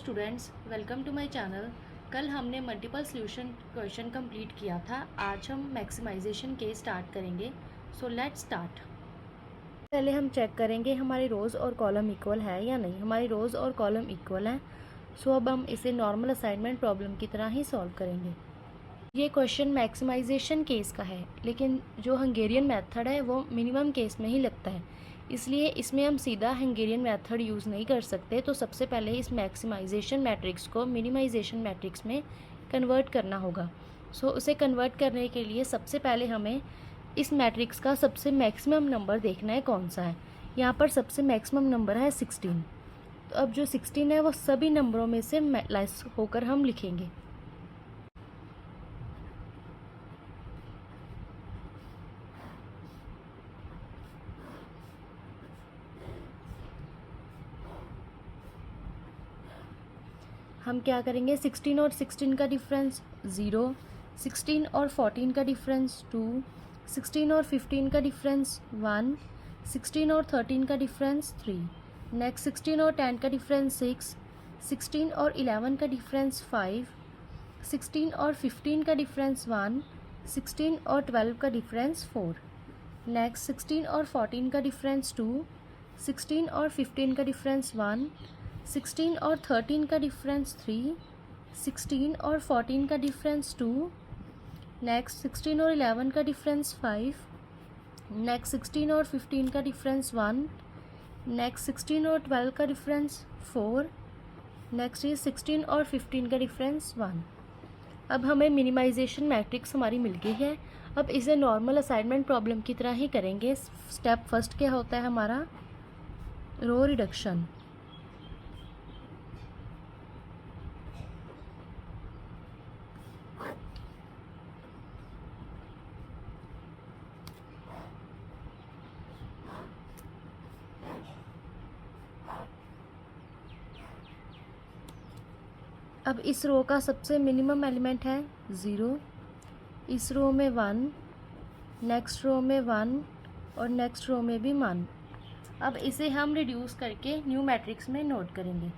Students, welcome to my channel. कल हमने multiple solution question complete किया था। आज हम मैक्सिमाइजेशन के स्टार्ट करेंगे। So let's start. पहले हम चेक करेंगे हमारे रोज़ और कॉलम इक्वल है या नहीं। हमारी रोज़ और कॉलम इक्वल हैं। सो अब हम इसे नॉर्मल असाइनमेंट प्रॉब्लम की तरह ही सॉल्व करेंगे। ये क्वेश्चन मैक्सिमाइजेशन केस का है, लेकिन जो हंगेरियन मेथड है वो मिनिमम केस में ही लगता है, इसलिए इसमें हम सीधा हंगेरियन मेथड यूज़ नहीं कर सकते। तो सबसे पहले इस मैक्सिमाइजेशन मैट्रिक्स को मिनिमाइजेशन मैट्रिक्स में कन्वर्ट करना होगा। सो उसे कन्वर्ट करने के लिए सबसे पहले हमें इस मैट्रिक्स का सबसे मैक्सिमम नंबर देखना है कौन सा है। यहाँ पर सबसे मैक्सिमम नंबर है 16। तो अब जो 16 है वो सभी नंबरों में से लेस होकर हम लिखेंगे। हम क्या करेंगे, 16 और 16 का डिफरेंस 0, 16 और 14 का डिफरेंस 2, 16 और 15 का डिफरेंस 1, 16 और 13 का डिफरेंस 3, नेक्स्ट 16 और 10 का डिफरेंस 6, 16 और 11 का डिफरेंस 5, 16 और 15 का डिफरेंस 1, 16 और 12 का डिफरेंस 4, नेक्स्ट 16 और 14 का डिफरेंस 2, 16 और 15 का डिफरेंस 1, 16 और 13 का डिफरेंस 3, 16 और 14 का डिफरेंस 2, नेक्स्ट 16 और 11 का डिफरेंस 5, नेक्स्ट 16 और 15 का डिफरेंस 1, नेक्स्ट 16 और 12 का डिफरेंस 4, नेक्स्ट ये 16 और 15 का डिफरेंस 1। अब हमें मिनिमाइजेशन मैट्रिक्स हमारी मिल गई है। अब इसे नॉर्मल असाइनमेंट प्रॉब्लम की तरह ही करेंगे। स्टेप फर्स्ट क्या होता है हमारा, रो रिडक्शन। अब इस रो का सबसे मिनिमम एलिमेंट है 0, इस रो में 1, नेक्स्ट रो में 1 और नेक्स्ट रो में भी 1। अब इसे हम रिड्यूस करके न्यू मैट्रिक्स में नोट करेंगे।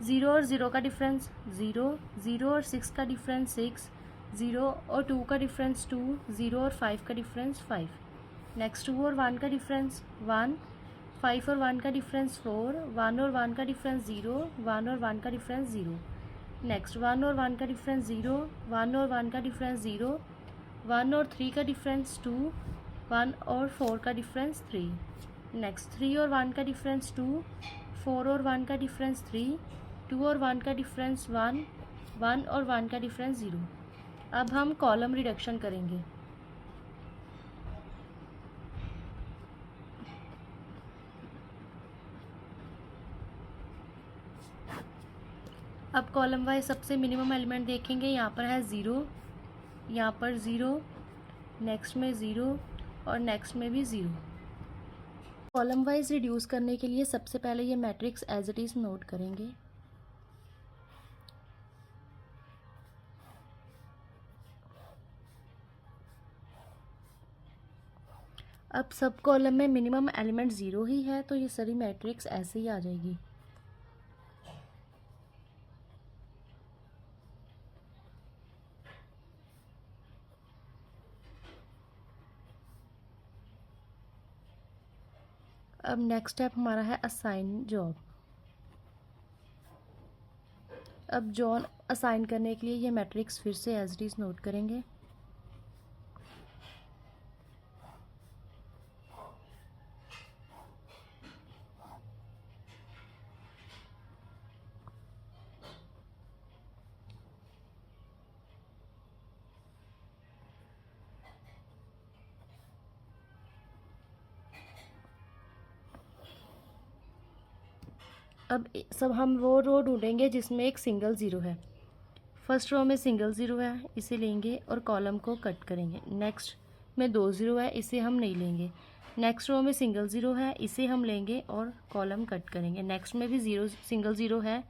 0 और 0 का डिफरेंस 0, 0 और 6 का डिफरेंस 6, 0 और 2 का डिफरेंस 2, 0 और 5 का डिफरेंस 5, नेक्स्ट 2 और 1 का डिफरेंस 1, 5 और 1 का डिफरेंस 4, 1 और 1 का डिफरेंस 0, 1 और 1 का डिफरेंस 0, नेक्स्ट 1 और 1 का डिफरेंस 0, 1 और 1 का डिफरेंस 0, 1 और 3 का डिफरेंस 2, 1 और 4 का डिफरेंस 3, नेक्स्ट 3 और 1 का डिफरेंस 2, 4 और 1 का डिफरेंस 3, 2 और 1 का डिफरेंस 1, 1 और 1 का डिफरेंस 0। अब हम कॉलम रिडक्शन करेंगे। अब कॉलम वाइज सबसे मिनिमम एलिमेंट देखेंगे। यहाँ पर है 0, यहाँ पर 0, नेक्स्ट में 0 और नेक्स्ट में भी 0। कॉलम वाइज रिड्यूस करने के लिए सबसे पहले ये matrix as it is note करेंगे। अब सब कॉलम में मिनिमम एलिमेंट 0 ही है, तो ये सारी मैट्रिक्स ऐसे ही आ जाएगी। अब नेक्स्ट स्टेप हमारा है असाइन जॉब। अब जॉब असाइन करने के लिए ये मैट्रिक्स फिर से एज इट इज़ नोट करेंगे। अब सब हम वो रो ढूंढेंगे जिसमें एक सिंगल ज़ीरो है। फर्स्ट रो में सिंगल ज़ीरो है, इसे लेंगे और कॉलम को कट करेंगे। नेक्स्ट में 2 ज़ीरो है, इसे हम नहीं लेंगे। नेक्स्ट रो में सिंगल ज़ीरो है, इसे हम लेंगे और कॉलम कट करेंगे। नेक्स्ट में भी सिंगल ज़ीरो है,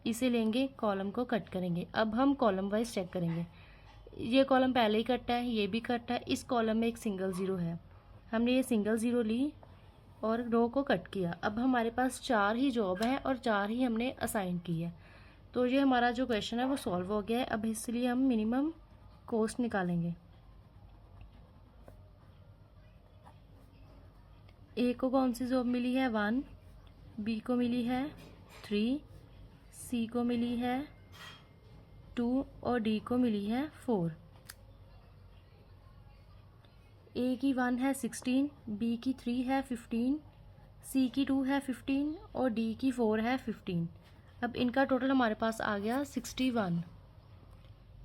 इसे लेंगे, कॉलम को कट करेंगे। अब हम कॉलम वाइज चेक करेंगे। ये कॉलम पहले ही कटा है, ये भी कटा है, इस कॉलम में एक सिंगल ज़ीरो है, हमने ये सिंगल ज़ीरो ली और रो को कट किया। अब हमारे पास 4 ही जॉब है और 4 ही हमने असाइन की है। तो ये हमारा जो क्वेश्चन है वो सॉल्व हो गया है। अब इसलिए हम मिनिमम कॉस्ट निकालेंगे। ए को कौन सी जॉब मिली है 1, बी को मिली है 3, सी को मिली है 2 और डी को मिली है 4। ए की 1 है 16, बी की 3 है 15, सी की 2 है 15 और डी की 4 है 15। अब इनका टोटल हमारे पास आ गया 61।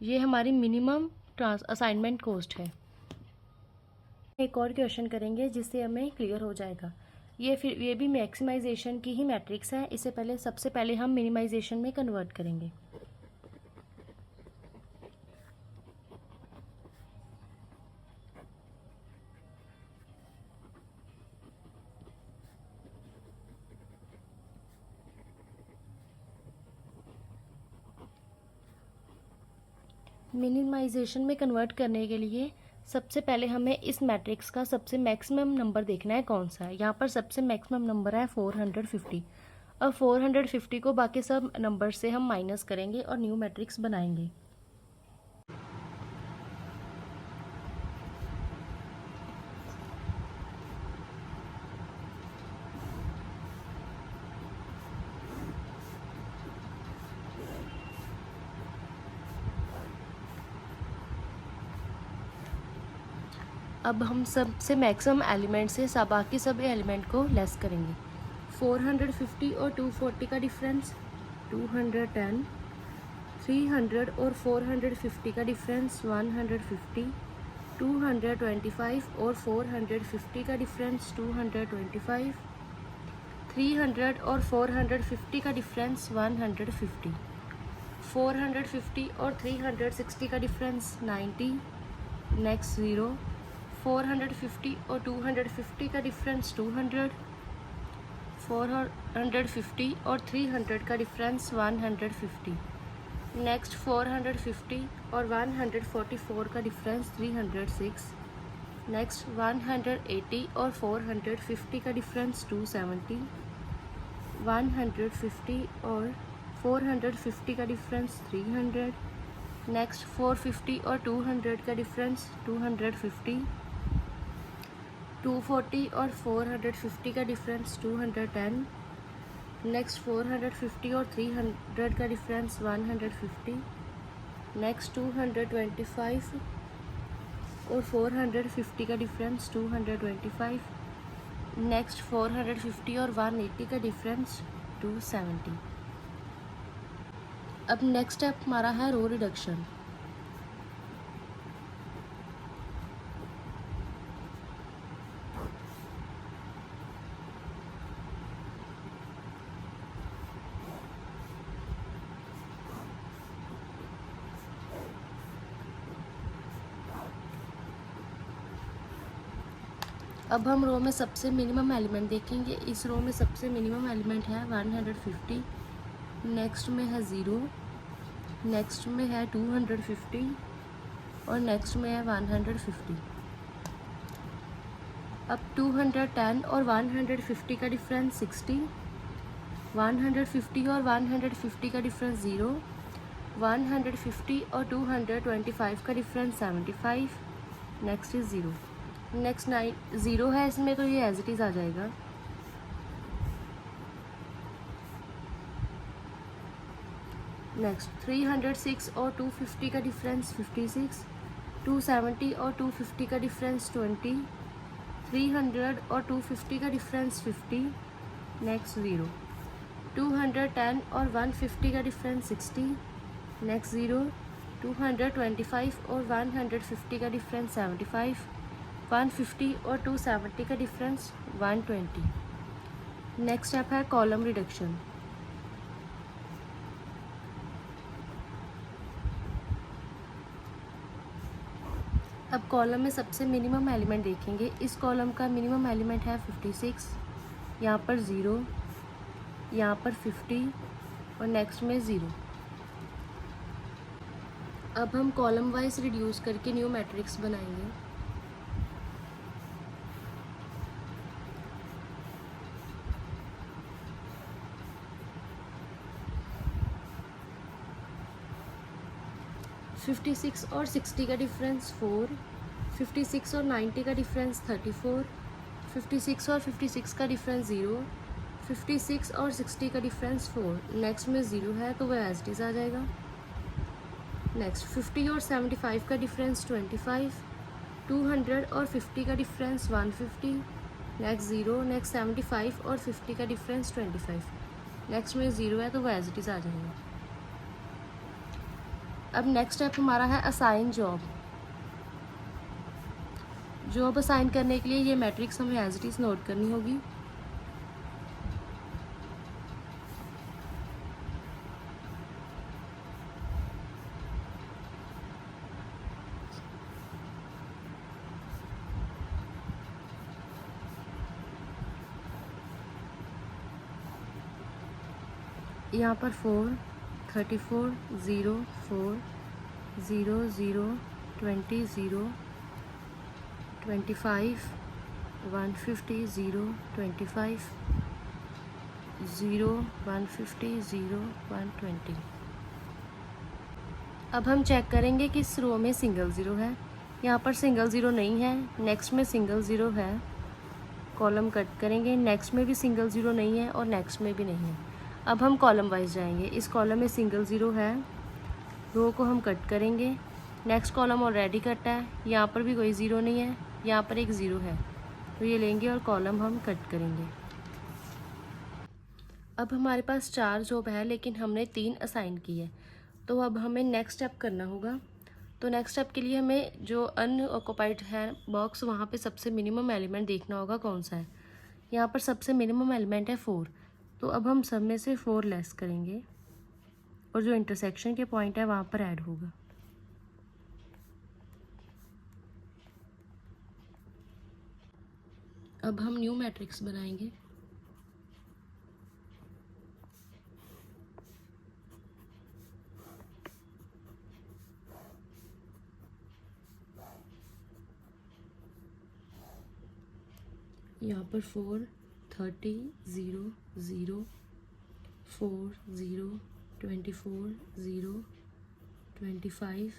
ये हमारी मिनिमम असाइनमेंट कॉस्ट है। एक और क्वेश्चन करेंगे जिससे हमें क्लियर हो जाएगा। ये भी मैक्सिमाइजेशन की ही मैट्रिक्स है। इससे पहले सबसे पहले हम मिनिमाइजेशन में कन्वर्ट करेंगे। मिनिमाइजेशन में कन्वर्ट करने के लिए सबसे पहले हमें इस मैट्रिक्स का सबसे मैक्सिमम नंबर देखना है कौन सा है। यहाँ पर सबसे मैक्सिमम नंबर है 450। अब 450 को बाकी सब नंबर से हम माइनस करेंगे और न्यू मैट्रिक्स बनाएंगे। अब हम सबसे मैक्सिमम एलिमेंट से बाकी सब एलिमेंट को लेस करेंगे। 450 और 240 का डिफरेंस 210, 300 और 450 का डिफरेंस 150, 225 और 450 का डिफरेंस 225, 300 और 450 का डिफरेंस 150, 450 और 360 का डिफरेंस 90, नेक्स्ट 0, 450 और 250 का डिफरेंस 200, 450 और 300 का डिफरेंस 150, नेक्स्ट 450 और 144 का डिफरेंस 306, नेक्स्ट 180 और 450 का डिफरेंस 270, 150 और 450 का डिफरेंस 300, नेक्स्ट 450 और 200 का डिफरेंस 250, 240 और 450 का डिफरेंस 210, नेक्स्ट 450 और 300 का डिफरेंस 150, नेक्स्ट 225 और 450 का डिफरेंस 225, नेक्स्ट 450 और 180 का डिफरेंस 270। अब नेक्स्ट स्टेप हमारा है रो रिडक्शन। अब हम रो में सबसे मिनिमम एलिमेंट देखेंगे। इस रो में सबसे मिनिमम एलिमेंट है 150, नेक्स्ट में है 0, नेक्स्ट में है 250 और नेक्स्ट में है 150। अब 210 और 150 का डिफरेंस 60, 150 और 150 का डिफरेंस 0, 150 और 225 का डिफरेंस 75, नेक्स्ट इज़ 0, नेक्स्ट 0 है इसमें तो ये एज इट इज़ आ जाएगा। नेक्स्ट 306 और 250 का डिफरेंस 56, 270 और 250 का डिफरेंस 20, 300 और 250 का डिफरेंस 50, नेक्स्ट 0, 210 और 150 का डिफरेंस 60, नेक्स्ट 0, 225 और 150 का डिफरेंस 75, 150 और 270 का डिफरेंस 120। नेक्स्ट स्टेप है कॉलम रिडक्शन। अब कॉलम में सबसे मिनिमम एलिमेंट देखेंगे। इस कॉलम का मिनिमम एलिमेंट है 56, यहाँ पर 0, यहाँ पर 50 और नेक्स्ट में 0। अब हम कॉलम वाइज रिड्यूस करके न्यू मैट्रिक्स बनाएंगे। 56 और 60 का डिफरेंस 4, 56 और 90 का डिफरेंस 34, 56 और 56 का डिफरेंस 0, 56 और 60 का डिफरेंस 4। नेक्स्ट में 0 है तो वह एज इट इज़ आ जाएगा। नेक्स्ट 50 और 75 का डिफरेंस 25, 200 और 50 का डिफरेंस 150, नेक्स्ट 0, नेक्स्ट 75 और 50 का डिफरेंस 25। नेक्स्ट में 0 है तो वह एज इट इज़ आ जाएगा। अब नेक्स्ट स्टेप हमारा है असाइन जॉब। जॉब असाइन करने के लिए ये मैट्रिक्स हमें एज इट इज़ नोट करनी होगी। यहाँ पर 4, 34, 0, 4, 0, 0, 20, 0, 25, 150, 0, 25, 0, 150, 0, 120। अब हम चेक करेंगे कि इस रो में सिंगल ज़ीरो है। यहाँ पर सिंगल ज़ीरो नहीं है, नेक्स्ट में सिंगल ज़ीरो है, कॉलम कट करेंगे। नेक्स्ट में भी सिंगल ज़ीरो नहीं है और नेक्स्ट में भी नहीं है। अब हम कॉलम वाइज जाएंगे। इस कॉलम में सिंगल ज़ीरो है, रो को हम कट करेंगे। नेक्स्ट कॉलम ऑलरेडी कट है, यहाँ पर भी कोई ज़ीरो नहीं है, यहाँ पर एक ज़ीरो है, तो ये लेंगे और कॉलम हम कट करेंगे। अब हमारे पास 4 जॉब है लेकिन हमने 3 असाइन की है, तो अब हमें नेक्स्ट स्टेप करना होगा। तो नेक्स्ट स्टेप के लिए हमें जो अनऑक्युपाइड है बॉक्स, वहाँ पे सबसे मिनिमम एलिमेंट देखना होगा कौन सा है। यहाँ पर सबसे मिनिमम एलिमेंट है 4, तो अब हम सब में से 4 लेस करेंगे और जो इंटरसेक्शन के पॉइंट है वहाँ पर ऐड होगा। अब हम न्यू मैट्रिक्स बनाएंगे। यहाँ पर 4, 30, 0, 0, 4, 0, 24, 0, 25,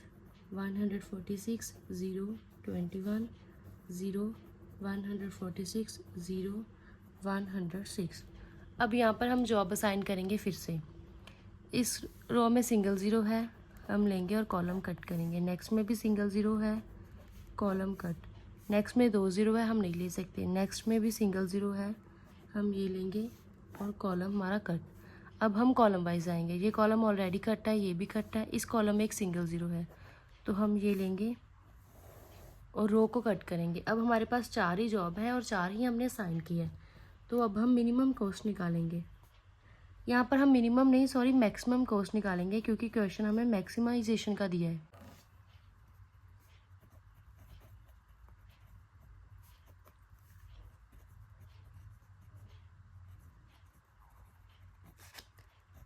146, 0, 21, 0, 146, 0, 106। अब यहाँ पर हम जॉब असाइन करेंगे फिर से। इस रो में सिंगल ज़ीरो है, हम लेंगे और कॉलम कट करेंगे। नेक्स्ट में भी सिंगल ज़ीरो है, कॉलम कट। नेक्स्ट में 2 ज़ीरो है, हम नहीं ले सकते। नेक्स्ट में भी सिंगल ज़ीरो है, हम ये लेंगे और कॉलम हमारा कट। अब हम कॉलम वाइज आएंगे। ये कॉलम ऑलरेडी कट है, ये भी कट है, इस कॉलम में एक सिंगल ज़ीरो है, तो हम ये लेंगे और रो को कट करेंगे। अब हमारे पास 4 ही जॉब है और 4 ही हमने असाइन की है, तो अब हम मिनिमम कॉस्ट निकालेंगे। यहाँ पर हम मिनिमम नहीं, सॉरी, मैक्सिमम कॉस्ट निकालेंगे, क्योंकि क्वेश्चन हमें मैक्सिमाइजेशन का दिया है।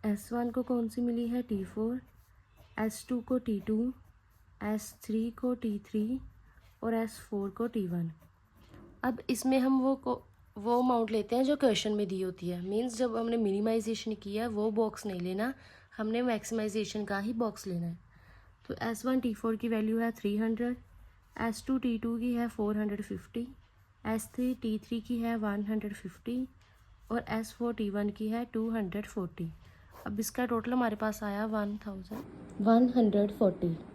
S1 को कौन सी मिली है? T4, S2 को T2, S3 को T3 और S4 को T1। अब इसमें हम वो अमाउंट लेते हैं जो क्वेश्चन में दी होती है। मींस जब हमने मिनिमाइजेशन किया वो बॉक्स नहीं लेना, हमने मैक्सिमाइजेशन का ही बॉक्स लेना है। तो S1 T4 की वैल्यू है 300, S2 T2 की है 450, S3 T3 की है 150 और S4 T1 की है 240। अब इसका टोटल हमारे पास आया 1140।